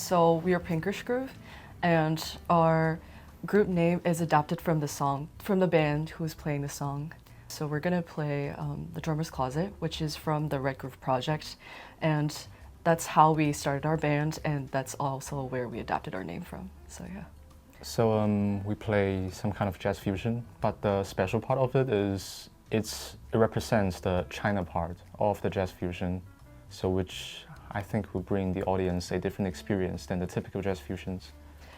So we are Pinkish Groove, and our group name is adapted from the song, from the band who's playing the song. So we're gonna play The Drummer's Closet, which is from the Red Groove project, and that's how we started our band, and that's also where we adapted our name from, so yeah. So we play some kind of jazz fusion, but the special part of it is it represents the China part of the jazz fusion, so which I think will bring the audience a different experience than the typical jazz fusions,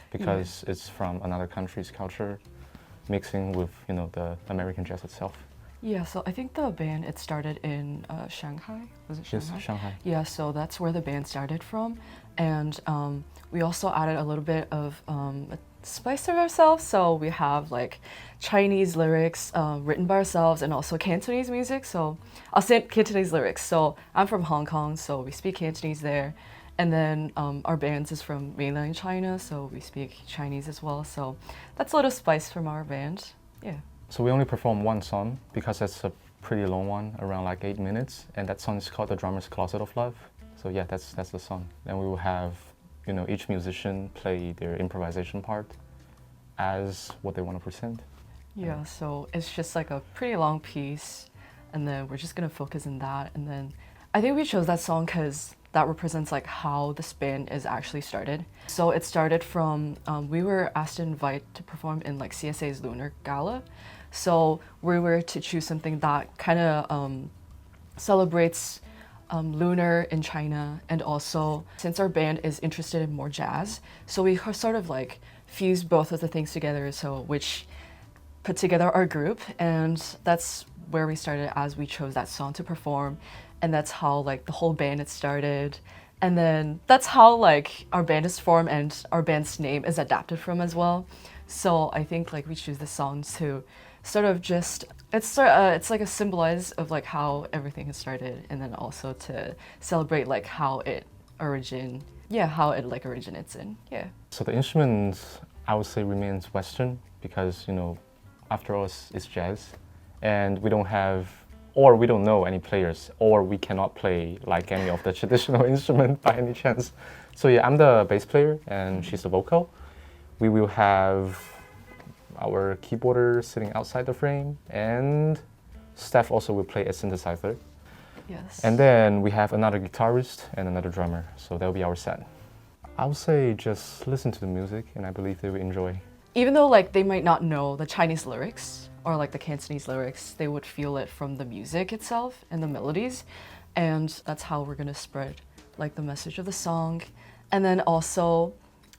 because it's from another country's culture, mixing with, you know, the American jazz itself. Yeah, so I think the band, it started in Shanghai. Was it Shanghai? Yes, Shanghai. Yeah, so that's where the band started from. And we also added a little bit of a spice of ourselves. So we have like Chinese lyrics written by ourselves and also Cantonese music. So I'll say Cantonese lyrics. So I'm from Hong Kong, so we speak Cantonese there. And then our band is from mainland China, so we speak Chinese as well. So that's a little spice from our band, yeah. So we only perform one song because that's a pretty long one, around like 8 minutes, and that song is called The Drummer's Closet of Love. So yeah, that's the song. And we will have, you know, each musician play their improvisation part as what they want to present. Yeah, so it's just like a pretty long piece, and then we're just gonna focus on that. And then I think we chose that song because that represents like how this band is actually started. So it started from, we were asked to invite to perform in like CSA's Lunar Gala. So we were to choose something that kind of celebrates lunar in China, and also since our band is interested in more jazz, so we sort of like fused both of the things together, so which put together our group, and that's where we started as we chose that song to perform, and that's how like the whole band had started, and then that's how like our band is formed and our band's name is adapted from as well. So I think like we choose the song to sort of just, it's like a symbolize of like how everything has started, and then also to celebrate like how it originates in, yeah. So the instruments, I would say, remains Western because, you know, after all, it's jazz, and we don't know any players, or we cannot play like any of the traditional instrument by any chance. So yeah, I'm the bass player and she's the vocal. We will have our keyboarder sitting outside the frame, and Steph also will play a synthesizer. Yes. And then we have another guitarist and another drummer, so that'll be our set. I would say just listen to the music, and I believe they will enjoy. Even though like they might not know the Chinese lyrics or like the Cantonese lyrics, they would feel it from the music itself and the melodies, and that's how we're gonna spread like the message of the song. And then also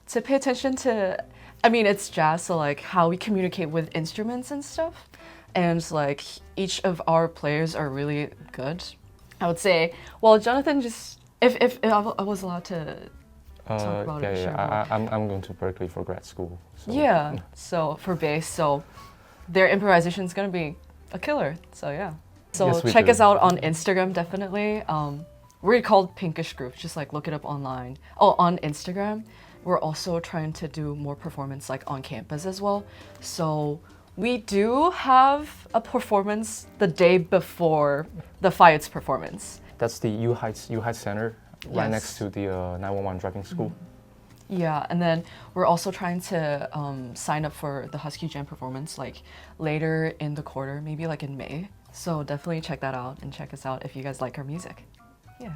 to pay attention to, I mean, it's jazz, so like how we communicate with instruments and stuff, and like each of our players are really good, I would say. Well, Jonathan, just if I was allowed to talk about it. Yeah. I'm going to Berkley for grad school. So. Yeah, so for bass, so their improvisation is gonna be a killer, so yeah. So yes, check do. us out on Instagram, definitely. We're called Pinkish Groove, just like look it up online. Oh, on Instagram. We're also trying to do more performance like on campus as well. So we do have a performance the day before the FIUTS performance. That's the U Heights Center, right Yes. next to the 911 driving school. Yeah, and then we're also trying to sign up for the Husky Jam performance like later in the quarter, maybe like in May. So definitely check that out and check us out if you guys like our music. Yeah.